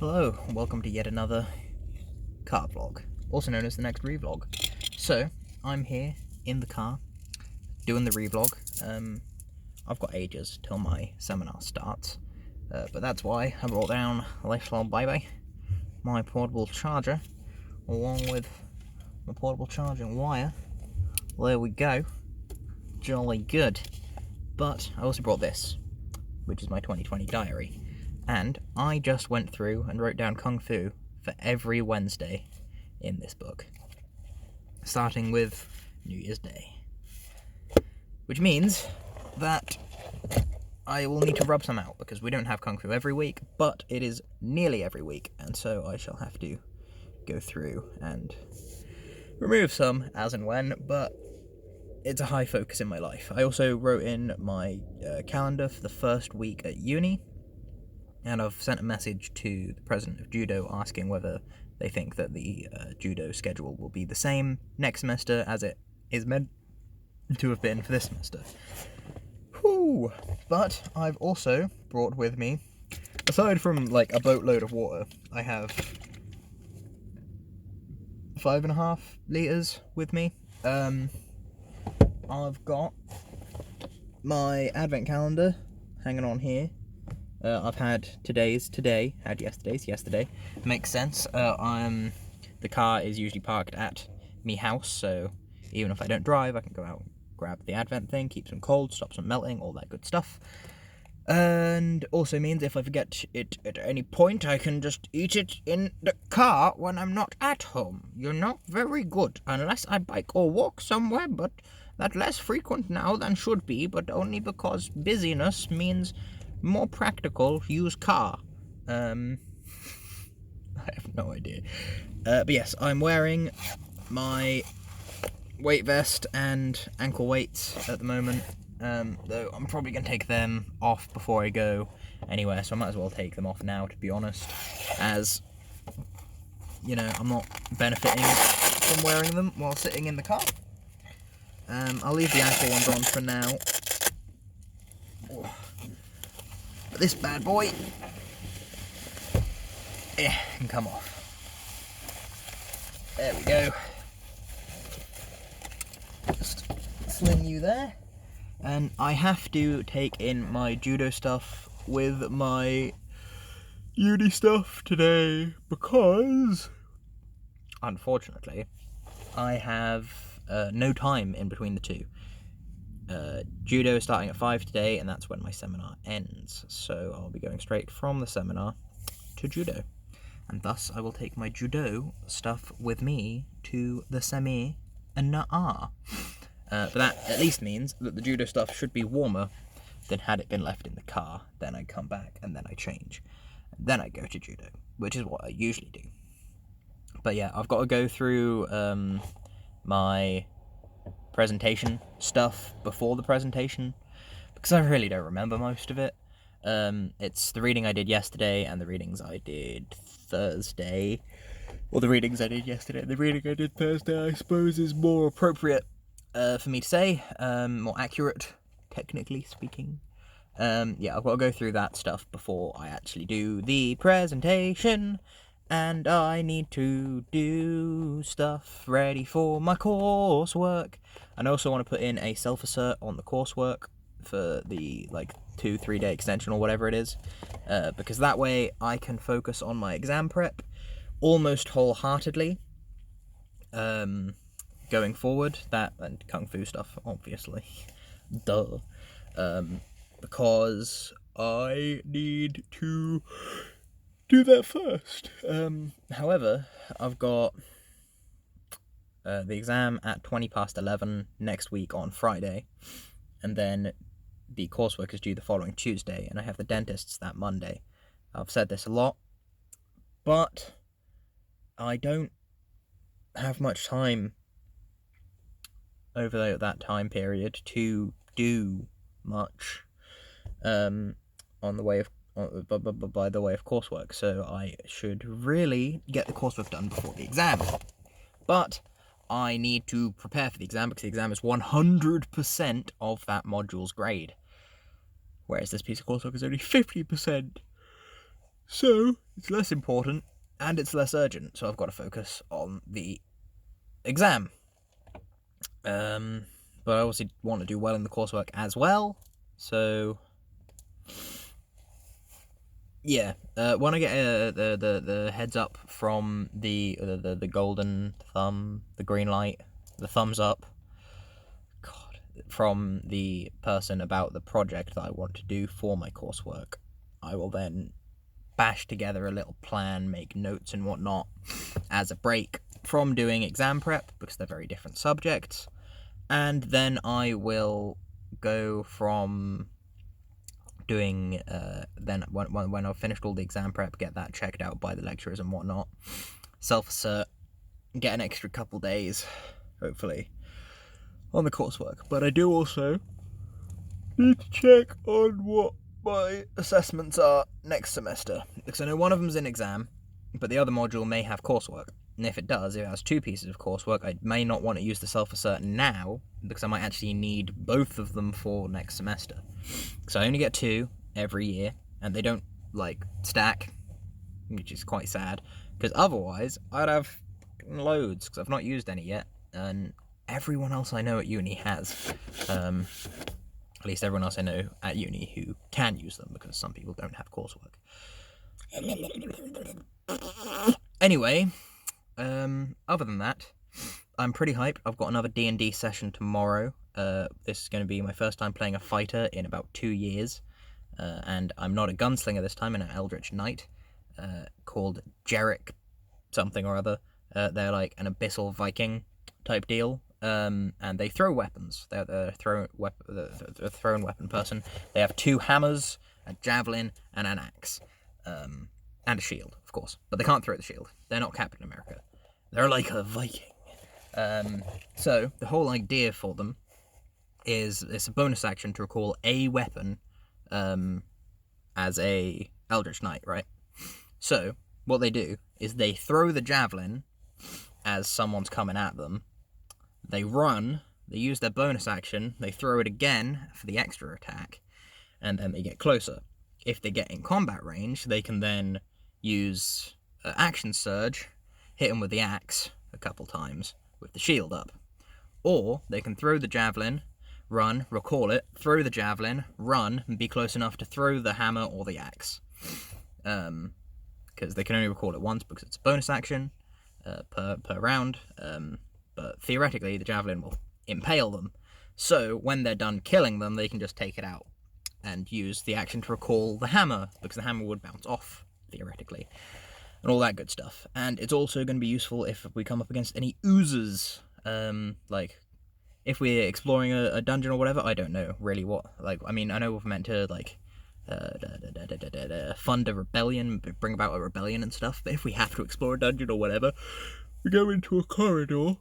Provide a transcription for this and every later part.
Hello, and welcome to yet another car vlog, also known as the next ReeVlog. So, I'm here in the car, doing the ReeVlog. I've got ages till my seminar starts, but that's why I brought down a little baby, my portable charger, along with my portable charging wire. There we go, jolly good. But I also brought this, which is my 2020 diary. And I just went through and wrote down Kung Fu for every Wednesday in this book, starting with New Year's Day. Which means that I will need to rub some out, because we don't have Kung Fu every week, but it is nearly every week, and so I shall have to go through and remove some as and when, but it's a high focus in my life. I also wrote in my calendar for the first week at uni, and I've sent a message to the president of judo asking whether they think that the judo schedule will be the same next semester as it is meant to have been for this semester. Whew. But I've also brought with me, aside from like a boatload of water, I have 5.5 litres with me. I've got my advent calendar hanging on here. I've had today's today, had yesterday's yesterday. Makes sense. The car is usually parked at me house, so even if I don't drive, I can go out, grab the advent thing, keep them cold, stop them melting, all that good stuff. And also means if I forget it at any point, I can just eat it in the car when I'm not at home. You're not very good, unless I bike or walk somewhere, but that's less frequent now than should be, but only because busyness means more practical, use car. I have no idea. But yes, I'm wearing my weight vest and ankle weights at the moment, though I'm probably going to take them off before I go anywhere, so I might as well take them off now, to be honest, as, you know, I'm not benefiting from wearing them while sitting in the car. I'll leave the ankle ones on for now. But this bad boy, can come off. There we go. Just sling you there. And I have to take in my judo stuff with my uni stuff today, because, unfortunately, I have no time in between the two. Judo is starting at 5 today, and that's when my seminar ends, so I'll be going straight from the seminar to judo, and thus I will take my judo stuff with me to the seminar. But that at least means that the judo stuff should be warmer than had it been left in the car. Then I come back, and then I change, and then I go to judo, which is what I usually do. But yeah, I've got to go through my presentation stuff before the presentation, because I really don't remember most of it. It's the reading I did yesterday and the readings I did Thursday. Well, the readings I did yesterday and the reading I did Thursday, I suppose, is more appropriate for me to say, more accurate, technically speaking. Yeah, I've got to go through that stuff before I actually do the presentation. And I need to do stuff ready for my coursework. And I also want to put in a self-assert on the coursework for the, 2-3 day extension or whatever it is. Because that way I can focus on my exam prep almost wholeheartedly. Going forward, that and Kung Fu stuff, obviously. Duh. Because I need to do that first. However, I've got the exam at 11:20 next week on Friday, and then the coursework is due the following Tuesday, and I have the dentists that Monday. I've said this a lot, but I don't have much time over that time period to do much on the way of by the way of coursework, so I should really get the coursework done before the exam. But I need to prepare for the exam, because the exam is 100% of that module's grade, whereas this piece of coursework is only 50%. So it's less important and it's less urgent. So I've got to focus on the exam. But I obviously want to do well in the coursework as well. So yeah, when I get the heads up from the golden thumb, the green light, the thumbs up, God, from the person about the project that I want to do for my coursework, I will then bash together a little plan, make notes and whatnot as a break from doing exam prep because they're very different subjects, and then I will go from doing then when I've finished all the exam prep, get that checked out by the lecturers and whatnot, self-assert, get an extra couple days hopefully on the coursework. But I do also need to check on what my assessments are next semester, because I know one of them's an exam, but the other module may have coursework. And if it does, if it has 2 pieces of coursework, I may not want to use the self-assert now, because I might actually need both of them for next semester. So I only get 2 every year, and they don't, like, stack, which is quite sad, because otherwise I'd have loads, because I've not used any yet, and everyone else I know at uni has. At least everyone else I know at uni who can use them, because some people don't have coursework. Anyway, other than that, I'm pretty hyped. I've got another D&D session tomorrow. This is going to be my first time playing a fighter in about 2 years. And I'm not a gunslinger this time, I'm an Eldritch Knight, called Jerrik something or other. They're like an abyssal Viking type deal. And they throw weapons. They're the thrown weapon person. They have 2 hammers, a javelin, and an axe. And a shield, of course. But they can't throw the shield. They're not Captain America. They're like a Viking. So, the whole idea for them is it's a bonus action to recall a weapon as a Eldritch Knight, right? So, what they do is they throw the javelin as someone's coming at them. They run, they use their bonus action, they throw it again for the extra attack, and then they get closer. If they get in combat range, they can then use Action Surge, hit them with the axe a couple times with the shield up. Or they can throw the javelin, run, recall it, throw the javelin, run, and be close enough to throw the hammer or the axe. Because they can only recall it once because it's a bonus action per round. But theoretically, the javelin will impale them. So when they're done killing them, they can just take it out and use the action to recall the hammer, because the hammer would bounce off, theoretically, and all that good stuff. And it's also going to be useful if we come up against any oozes, like, if we're exploring a dungeon or whatever. I don't know really what, like, I mean, I know we're meant to, like, fund a rebellion, bring about a rebellion and stuff, but if we have to explore a dungeon or whatever, we go into a corridor,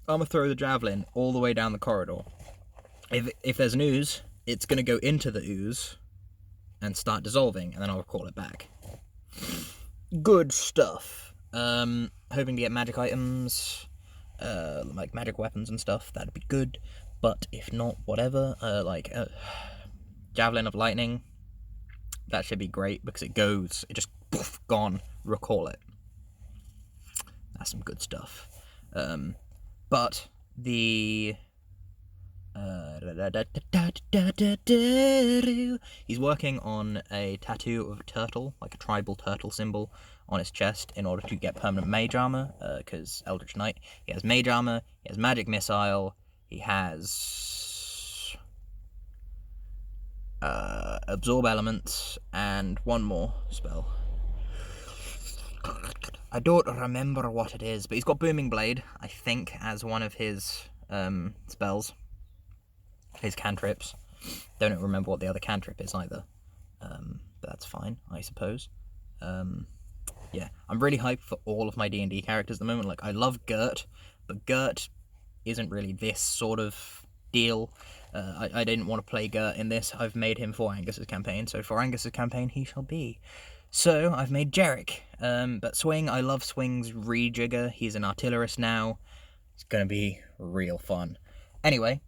I'm going to throw the javelin all the way down the corridor. If there's an ooze, it's going to go into the ooze and start dissolving, and then I'll recall it back. Good stuff. Hoping to get magic items, like magic weapons and stuff. That'd be good. But if not, whatever. Javelin of Lightning. That should be great, because it just poof, gone. Recall it. That's some good stuff. But the he's working on a tattoo of a turtle, like a tribal turtle symbol, on his chest in order to get permanent mage armor, because Eldritch Knight. He has mage armor, he has magic missile, he has absorb elements, and one more spell. I don't remember what it is, but he's got Booming Blade, I think, as one of his spells. His cantrips. Don't remember what the other cantrip is either. But that's fine, I suppose. Yeah, I'm really hyped for all of my D&D characters at the moment. Like, I love Gert, but Gert isn't really this sort of deal. I didn't want to play Gert in this. I've made him for Angus's campaign, so for Angus's campaign he shall be. So, I've made Jerrik. But Swing, I love Swing's rejigger. He's an artillerist now. It's gonna be real fun. Anyway,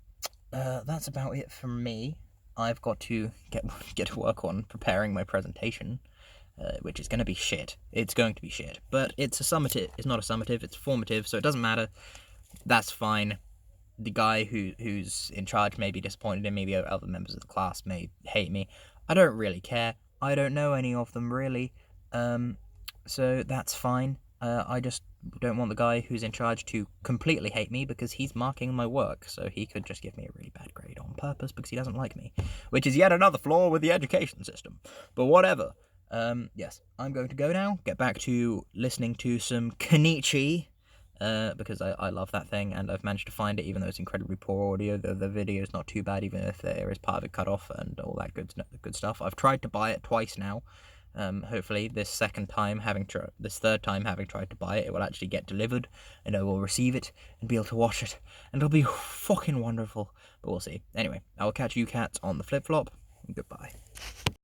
that's about it from me. I've got to get to work on preparing my presentation. which is going to be shit. It's going to be shit. But it's a summative. It's not a summative. It's formative, so it doesn't matter. That's fine. The guy who's in charge may be disappointed in me. The other members of the class may hate me. I don't really care. I don't know any of them really. So that's fine. I just don't want the guy who's in charge to completely hate me because he's marking my work. So he could just give me a really bad grade on purpose because he doesn't like me, which is yet another flaw with the education system. But whatever. Yes, I'm going to go now. Get back to listening to some Kenichi. Because I love that thing, and I've managed to find it, even though it's incredibly poor audio. The video is not too bad, even if there is part of it cut off and all that good stuff. I've tried to buy it twice now. Hopefully, this third time having tried to buy it, it will actually get delivered, and I will receive it and be able to watch it, and it'll be fucking wonderful. But we'll see. Anyway, I will catch you cats on the flip flop. Goodbye.